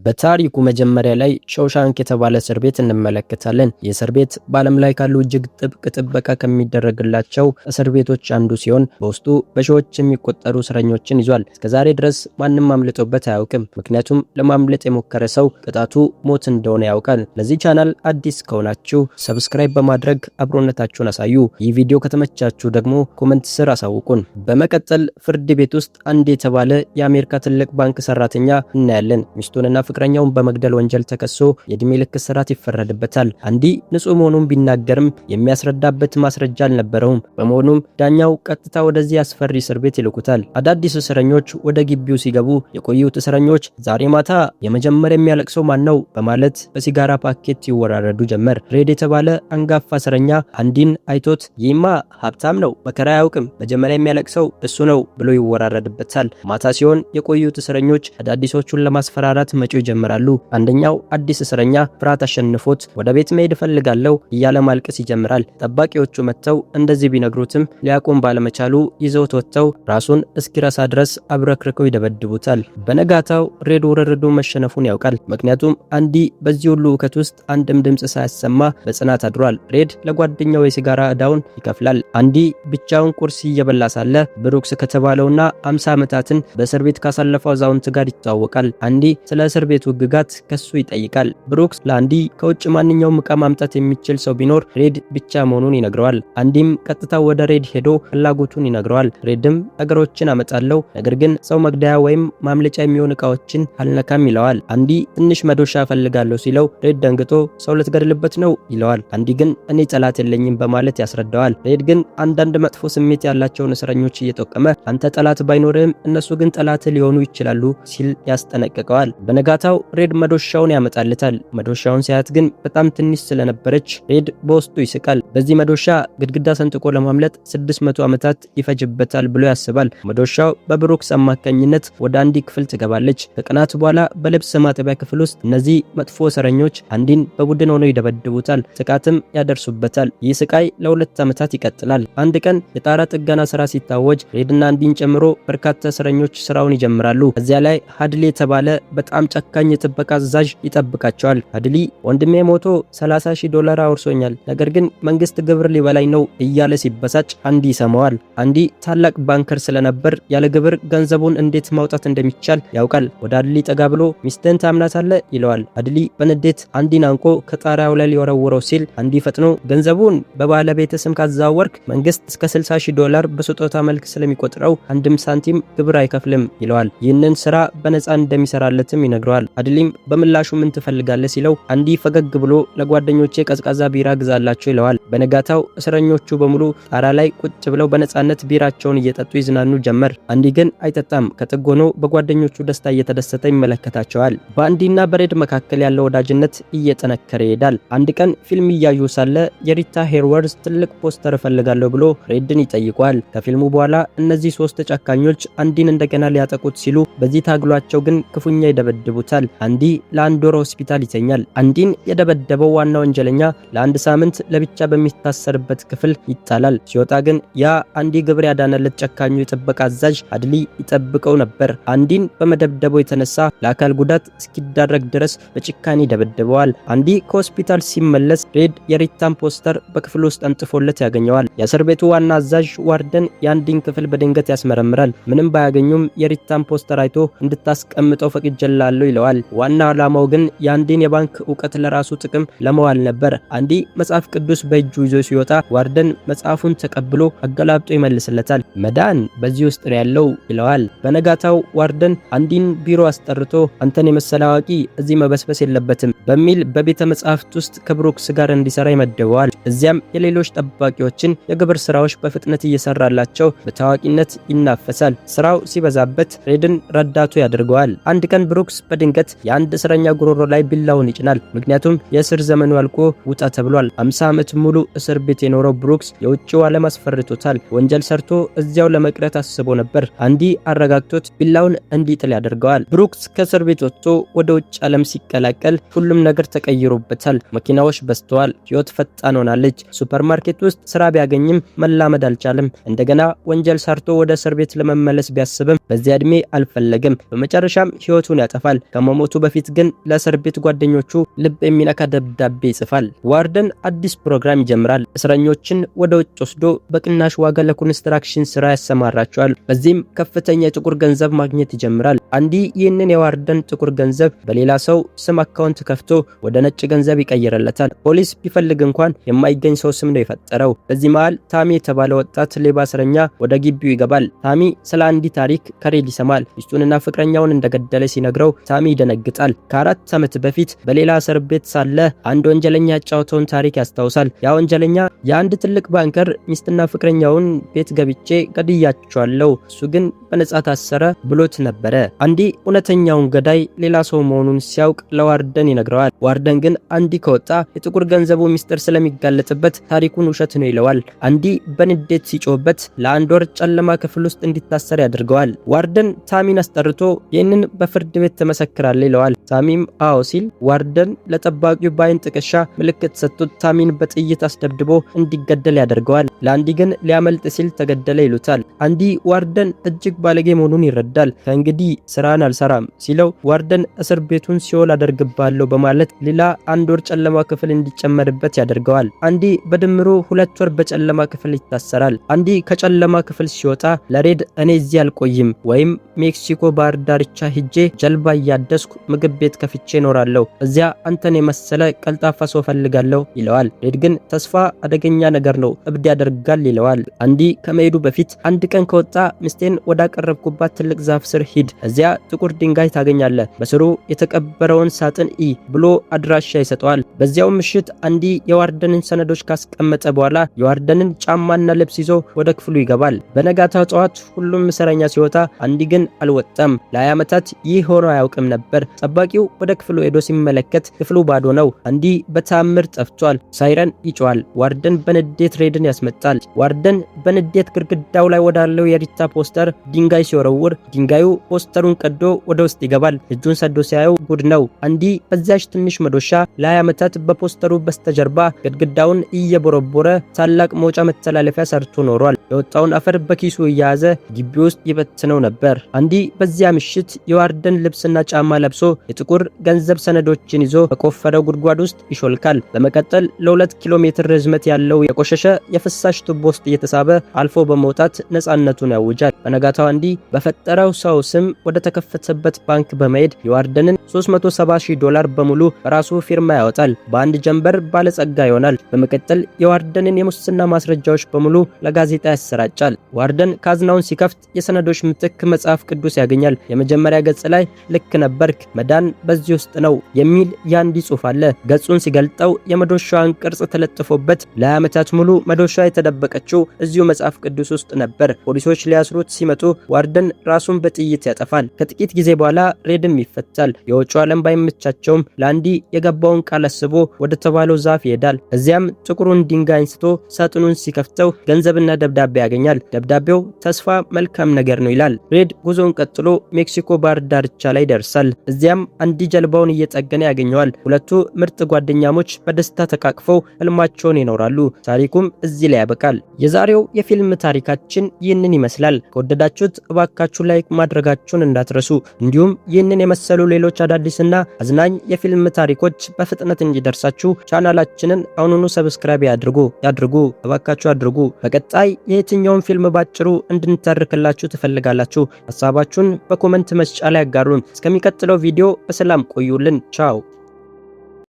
በታሪኩ መጀመሪያ ላይ ሾውሻንክ የተባለ እስር ቤት እንመለከታለን። ይህ እስር ቤት በዓለም ላይ ካሉ እጅግ ጥብቅ ጥበቃ ከሚደረግላቸው እስር ቤቶች አንዱ ሲሆን በውስጡ በሺዎች የሚቆጠሩ እስረኞችን ይዟል። እስከዛሬ ድረስ ማንም አምልጦበት አያውቅም። ምክንያቱም ለማምለጥ የሞከረ ሰው ቅጣቱ ሞት እንደሆነ ያውቃል። ለዚህ ቻናል አዲስ ከሆናችሁ ሰብስክራይብ በማድረግ አብሮነታችሁን አሳዩ። ይህ ቪዲዮ ከተመቻችሁ ደግሞ ኮመንት ስር አሳውቁን። በመቀጠል ፍርድ ቤት ውስጥ አንድ የተባለ የአሜሪካ ትልቅ ባንክ ሰራተኛ እናያለን። ሚስቱንና ፍቅረኛውን በመግደል ወንጀል ተከሶ የእድሜ ልክ እስራት ይፈረድበታል። አንዲ ንጹህ መሆኑን ቢናገርም የሚያስረዳበት ማስረጃ አልነበረውም። በመሆኑም ዳኛው ቀጥታ ወደዚህ አስፈሪ እስር ቤት ይልኩታል። አዳዲስ እስረኞች ወደ ግቢው ሲገቡ የቆዩት እስረኞች ዛሬ ማታ የመጀመሪያ የሚያለቅሰው ማን ነው በማለት በሲጋራ ፓኬት ይወራረዱ ጀመር። ሬድ የተባለ አንጋፋ እስረኛ አንዲን አይቶት ይህማ ሀብታም ነው፣ መከራ አያውቅም፣ መጀመሪያ የሚያለቅሰው እሱ ነው ብሎ ይወራረድበታል። ማታ ሲሆን የቆዩት እስረኞች አዳዲሶቹን ለማስፈራራት መጪው ይጀምራሉ። አንደኛው አዲስ እስረኛ ፍርሃት አሸንፎት ወደ ቤት መሄድ እፈልጋለሁ እያለ ማልቀስ ይጀምራል። ጠባቂዎቹ መጥተው እንደዚህ ቢነግሩትም ሊያቆም ባለመቻሉ ይዘውት ወጥተው ራሱን እስኪረሳ ድረስ አብረክርከው ይደበድቡታል። በነጋታው ሬድ ውርርዱ መሸነፉን ያውቃል። ምክንያቱም አንዲ በዚህ ሁሉ እውከት ውስጥ አንድም ድምጽ ሳያሰማ በጽናት አድሯል። ሬድ ለጓደኛው የሲጋራ ዕዳውን ይከፍላል። አንዲ ብቻውን ቁርስ እየበላ ሳለ ብሩክስ ከተባለውና 50 ዓመታትን በእስር ቤት ካሳለፈው አዛውንት ጋር ይተዋወቃል። አንዲ ስለ እስር ቤቱ ሕግጋት ከሱ ይጠይቃል። ብሩክስ ለአንዲ ከውጭ ማንኛውም ዕቃ ማምጣት የሚችል ሰው ቢኖር ሬድ ብቻ መሆኑን ይነግረዋል። አንዲም ቀጥታ ወደ ሬድ ሄዶ ፍላጎቱን ይነግረዋል። ሬድም ነገሮችን አመጣለሁ፣ ነገር ግን ሰው መግደያ ወይም ማምለጫ የሚሆን ዕቃዎችን አልነካም ይለዋል። አንዲ ትንሽ መዶሻ እፈልጋለሁ ሲለው ሬድ ደንግጦ ሰው ልትገድልበት ነው ይለዋል። አንዲ ግን እኔ ጠላት የለኝም በማለት ያስረዳዋል። ሬድ ግን አንዳንድ መጥፎ ስሜት ያላቸውን እስረኞች እየጠቆመ አንተ ጠላት ባይኖርህም እነሱ ግን ጠላት ሊሆኑ ይችላሉ ሲል ያስጠነቅቀዋል። በነጋታው ሬድ መዶሻውን ያመጣልታል። መዶሻውን ሲያት ግን በጣም ትንሽ ስለነበረች ሬድ በውስጡ ይስቃል። በዚህ መዶሻ ግድግዳ ሰንጥቆ ለማምለጥ 600 ዓመታት ይፈጅበታል ብሎ ያስባል። መዶሻው በብሩክስ አማካኝነት ወደ አንዲ ክፍል ትገባለች። ከቀናት በኋላ በልብስ ማጠቢያ ክፍል ውስጥ እነዚህ መጥፎ እስረኞች አንዲን በቡድን ሆነው ይደበድቡታል፣ ጥቃትም ያደርሱበታል። ይህ ስቃይ ለ2 ዓመታት ይቀጥላል። አንድ ቀን የጣራ ጥገና ስራ ሲታወጅ ሬድና አንዲን ጨምሮ በርካታ እስረኞች ስራውን ይጀምራሉ። እዚያ ላይ ሃድሊ የተባለ በጣም ጨካኝ የጥበቃ አዛዥ ይጠብቃቸዋል። ሃድሊ ወንድሜ ሞቶ $30,000 አውርሶኛል፣ ነገር ግን መንግስት ግብር ሊበላኝ ነው እያለ ሲበሳጭ አንዲ ይሰማዋል። አንዲ ታላቅ ባንከር ስለነበር ያለ ግብር ገንዘቡን እንዴት ማውጣት እንደሚቻል ያውቃል። ወደ ሃድሊ ጠጋ ብሎ ሚስትህን ታምናታለህ ይለዋል። ሃድሊ በንዴት አንዲን አንቆ ከጣሪያው ላይ ሊወረውረው ሲል አንዲ ፈጥኖ ገንዘቡን በባለቤት ስም ካዛወርክ መንግስት እስከ $60,000 በስጦታ መልክ ስለሚቆጥረው አንድም ሳንቲም ግብር አይከፍልም ይለዋል። ይህንን ስራ በነፃ እንደሚሰራለትም ይነግረዋል። ሃድሊም በምላሹ ምን ትፈልጋለህ ሲለው አንዲ ፈገግ ብሎ ለጓደኞቼ ቀዝቃዛ ቢራ ግዛላቸው ይለዋል። በነጋታው እስረኞቹ በሙሉ ጣራ ላይ ቁጭ ብለው በነፃነት ቢራቸውን እየጠጡ ይዝናኑ ጀመር። አንዲ ግን አይጠጣም። ከጥግ ሆኖ በጓደኞቹ ደስታ እየተደሰተ ይመለከታቸዋል። በአንዲና በሬድ መካከል ያለው ወዳጅነት እየጠነከረ ይሄዳል። አንድ ቀን ፊልም እያዩ ሳለ የሪታ ሄርወርዝ ትልቅ ፖስተር እፈልጋለሁ ብሎ ሬድን ይጠይቋል። ከፊልሙ በኋላ እነዚህ 3 ጨካኞች አንዲን እንደገና ሊያጠቁት ሲሉ በዚህ ታግሏቸው ግን ክፉኛ ይደበድቡታል። አንዲ ለአንድ ወር ሆስፒታል ይተኛል። አንዲን የደበደበው ዋና ወንጀለኛ ለአንድ ሳምንት ለብቻ በሚታሰርበት ክፍል ይጣላል። ሲወጣ ግን ያ አንዲ ግብር ያዳነለት ጨካኙ የጥበቃ አዛዥ ሃድሊ ይጠብቀው ነበር። አንዲን በመደብደበው የተነሳ ለአካል ጉዳት እስኪዳረግ ድረስ በጭካኔ ይደበድበዋል። አንዲ ከሆስፒታል ሲመለስ ሬድ የሪታን ፖስተር በክፍል ውስጥ አንጥፎለት ያገኘዋል። የእስር ቤቱ ዋና አዛዥ ዋርደን የአንዲን ክፍል በድንገት ያስመረምራል። ምንም ባያገኙም የሪታን ፖስተር አይቶ እንድታስቀምጠው ፈቅጄልሃለሁ ይለዋል። ዋና ዓላማው ግን የአንዲን የባንክ ዕውቀት ለራሱ ጥቅም ለመዋል ነበር። አንዲ መጽሐፍ ቅዱስ በእጁ ይዞ ሲወጣ ዋርደን መጽሐፉን ተቀብሎ አገላብጦ ይመልስለታል። መዳን በዚህ ውስጥ ነው ያለው ይለዋል። በነጋታው ዋርደን አንዲን ቢሮ አስጠርቶ አንተን የመሰለ አዋቂ እዚህ መበስበስ የለበትም በሚል በቤተ መጽሐፍት ውስጥ ከብሩክስ ጋር እንዲሰራ ይመደበዋል። እዚያም የሌሎች ጠባቂዎችን የግብር ስራዎች በፍጥነት እየሰራላቸው በታዋቂነት ይናፈሳል። ስራው ሲበዛበት ሬድን ረዳቱ ያደርገዋል። አንድ ቀን ብሩክስ በድንገት የአንድ እስረኛ ጉሮሮ ላይ ቢላውን ይጭናል። ምክንያቱም የእስር ዘመኑ አልቆ ውጣ ተብሏል። 50 ዓመት ሙሉ እስር ቤት የኖረው ብሩክስ የውጭው ዓለም አስፈርቶታል። ወንጀል ሰርቶ እዚያው ለመቅረት አስቦ ነበር። አንዲ አረጋግቶት ቢላውን እንዲጥል ያደርገዋል። ብሩክስ ከእስር ቤት ወጥቶ ወደ ውጭ ዓለም ሲቀላቀል ሁሉም ነገር ተቀይሮበታል። መኪናዎች በዝተዋል። ህይወት ፈጣን ሆናለች። ሱፐርማርኬት ውስጥ ስራ ቢያገኝም መላመድ አልቻለም። እንደገና ወንጀል ሰርቶ ወደ እስር ቤት ለመመለስ ቢያስብም በዚያ እድሜ አልፈለገም። በመጨረሻም ህይወቱን ያጠፋል። ከመሞቱ በፊት ግን ለእስር ቤት ጓደኞቹ ልብ የሚነካ ደብዳቤ ይጽፋል። ዋርደን አዲስ ፕሮግራም ይጀምራል። እስረኞችን ወደ ውጭ ወስዶ በቅናሽ ዋጋ ለኮንስትራክሽን ስራ ያሰማራቸዋል። በዚህም ከፍተኛ የጥቁር ገንዘብ ማግኘት ይጀምራል። አንዲ ይህንን የዋርደን ጥቁር ገንዘብ በሌላ ሰው ስም አካውንት ከፍቶ ወደ ነጭ ገንዘብ ይቀይርለታል። ፖሊስ ቢፈልግ እንኳን የማይገኝ ሰው ስም ነው የፈጠረው። በዚህ መሃል ታሚ የተባለ ወጣት ሌባ እስረኛ ወደ ግቢው ይገባል። ታሚ ስለ አንዲ ታሪክ ከሬድ ይሰማል። ሚስቱንና ፍቅረኛውን እንደገደለ ሲነግረው ታሚ ይደነግጣል። ከ4 ዓመት በፊት በሌላ እስር ቤት ሳለ አንድ ወንጀለኛ ያጫወተውን ታሪክ ያስታውሳል። ያ ወንጀለኛ የአንድ ትልቅ ባንከር ሚስትና ፍቅረኛውን ቤት ገብቼ ገድያቸዋለሁ፣ እሱ ግን በነጻ ታሰረ ብሎት ነበረ። አንዲ እውነተኛውን ገዳይ ሌላ ሰው መሆኑን ሲያውቅ ለዋርደን ይነግረዋል። ዋርደን ግን አንዲ ከወጣ የጥቁር ገንዘቡ ሚስጥር ስለሚጋለጥበት ታሪኩን ውሸት ነው ይለዋል። አንዲ በንዴት ሲጮህበት ለአንድ ወር ጨለማ ክፍል ውስጥ እንዲታሰር ያደርገዋል። ዋርደን ታሚን አስጠርቶ ይህንን በፍርድ ቤት ትመሰክራለህ ይለዋል። ታሚም አዎ ሲል ዋርደን ለጠባቂው ባይን ጥቅሻ ምልክት ሰጥቶት ታሚን በጥይት አስደብድቦ እንዲገደል ያደርገዋል። ለአንዲ ግን ሊያመልጥ ሲል ተገደለ ይሉታል። አንዲ ዋርደን እጅግ ባለጌ መሆኑን ይረዳል። ከእንግዲህ ስራን አልሰራም ሲለው ዋርደን እስር ቤቱን ሲኦል አደርግባለሁ በማለት ሌላ 1 ወር ጨለማ ክፍል እንዲጨመርበት ያደርገዋል። አንዲ በድምሩ 2 ወር በጨለማ ክፍል ይታሰራል። አንዲ ከጨለማ ክፍል ሲወጣ ለሬድ እኔ እዚህ አልቆይም ወይም ሜክሲኮ ባህር ዳርቻ ሂጄ ጀልባ እያደስኩ ምግብ ቤት ከፍቼ እኖራለሁ፣ እዚያ አንተን የመሰለ ቀልጣፋ ሰው ፈልጋለሁ ይለዋል። ሬድ ግን ተስፋ አደገኛ ነገር ነው፣ እብድ ያደርጋል ይለዋል። አንዲ ከመሄዱ በፊት አንድ ቀን ከወጣ ሚስቴን ወዳቀረብኩባት ትልቅ ዛፍ ስር ሂድ፣ እዚያ ጥቁር ድንጋይ ታገኛለህ፣ በስሩ የተቀበረውን ሳጥን ኢ ብሎ አድራሻ ይሰጠዋል። በዚያው ምሽት አንዲ የዋርደንን ሰነዶች ካስቀመጠ በኋላ የዋርደንን ጫማና ልብስ ይዞ ወደ ክፍሉ ይገባል። በነጋታው ጠዋት ሁሉም እስረኛ ሲወጣ አንዲ ግን አልወጣም። ለ20 ዓመታት ይህ ሆኖ አያውቅም ነበር። ጠባቂው ወደ ክፍሉ ሄዶ ሲመለከት ክፍሉ ባዶ ነው። አንዲ በታምር ጠፍቷል። ሳይረን ይጮዋል። ዋርደን በንዴት ሬድን ያስመጣል። ዋርደን በንዴት ግድግዳው ላይ ወዳለው የሪታ ፖስተር ድንጋይ ሲወረውር ድንጋዩ ፖስተሩን ቀዶ ወደ ውስጥ ይገባል። እጁን ሰዶ ሲያየው ጉድ ነው። አንዲ በዚያች ትንሽ መዶሻ ለ20 ዓመታት በፖስተሩ በስተጀርባ ግድግዳውን እየቦረቦረ ታላቅ መውጫ መተላለፊያ ሰርቶ ኖሯል። የወጣውን አፈር በኪሱ እያያዘ ግቢ ውስጥ ይበትነው ነበር። አንዲ በዚያ ምሽት የዋርደን ልብስና ጫማ ለብሶ የጥቁር ገንዘብ ሰነዶችን ይዞ በቆፈረው ጉድጓድ ውስጥ ይሾልካል። በመቀጠል ለ2 ኪሎ ሜትር ርዝመት ያለው የቆሸሸ የፍሳሽ ቱቦ ውስጥ እየተሳበ አልፎ በመውጣት ነፃነቱን ያውጃል። በነጋታው አንዲ በፈጠረው ሰው ስም ወደ ተከፈተበት ባንክ በመሄድ የዋርደንን $370,000 በሙሉ በራሱ ፊርማ ያወጣል። በአንድ ጀንበር ባለጸጋ ይሆናል። በመቀጠል የዋርደንን የሙስና ማስረጃዎች በሙሉ ለጋዜጣ ያሰራጫል። ዋርደን ካዝናውን ሲከፍት የሰነዶች ምትክ መጽሐፍ ቅዱስ ያገኛል። የመጀመሪያ ገጽ ላይ ልክ ነበርክ፣ መዳን በዚህ ውስጥ ነው የሚል የአንዲ ጽሑፍ አለ። ገጹን ሲገልጠው የመዶሻዋን ቅርጽ ተለጥፎበት ለ20 ዓመታት ሙሉ መዶሻ የተደበቀችው እዚሁ መጽሐፍ ቅዱስ ውስጥ ነበር። ፖሊሶች ሊያስሩት ሲመጡ ዋርደን ራሱን በጥይት ያጠፋል። ከጥቂት ጊዜ በኋላ ሬድም ይፈታል። የውጭ ዓለም ባይመቻቸውም ለአንዲ የገባውን ቃል አስቦ ወደ ተባለው ዛፍ ይሄዳል። እዚያም ጥቁሩን ድንጋይ አንስቶ ሳጥኑን ሲከፍተው ገንዘብና ደብዳቤ ያገኛል። ደብዳቤው ተስፋ መልካም ነገር ነው ይላል። ሬድ ጉዞውን ቀጥሎ ሜክሲኮ ባህር ዳርቻ ላይ ደርሳል። እዚያም አንዲ ጀልባውን እየጠገነ ያገኘዋል። ሁለቱ ምርጥ ጓደኛሞች በደስታ ተቃቅፈው ህልማቸውን ይኖራሉ። ታሪኩም እዚህ ላይ ያበቃል። የዛሬው የፊልም ታሪካችን ይህንን ይመስላል። ከወደዳችሁት እባካችሁ ላይክ ማድረጋችሁን እንዳትረሱ። እንዲሁም ይህንን የመሰሉ ሌሎች አዳዲስና አዝናኝ የፊልም ታሪኮች በፍጥነት እንዲደርሳችሁ ቻናላችንን አሁኑኑ ሰብስክራይብ ያድርጉ እባካችሁ አድርጉ። በቀጣይ የየትኛውን ፊልም ባጭሩ እንድንተርክላችሁ ትፈልጋላችሁ? ሐሳባችሁን በኮመንት መስጫ ላይ አጋሩን። እስከሚቀጥለው ቪዲዮ በሰላም ቆዩልን። ቻው።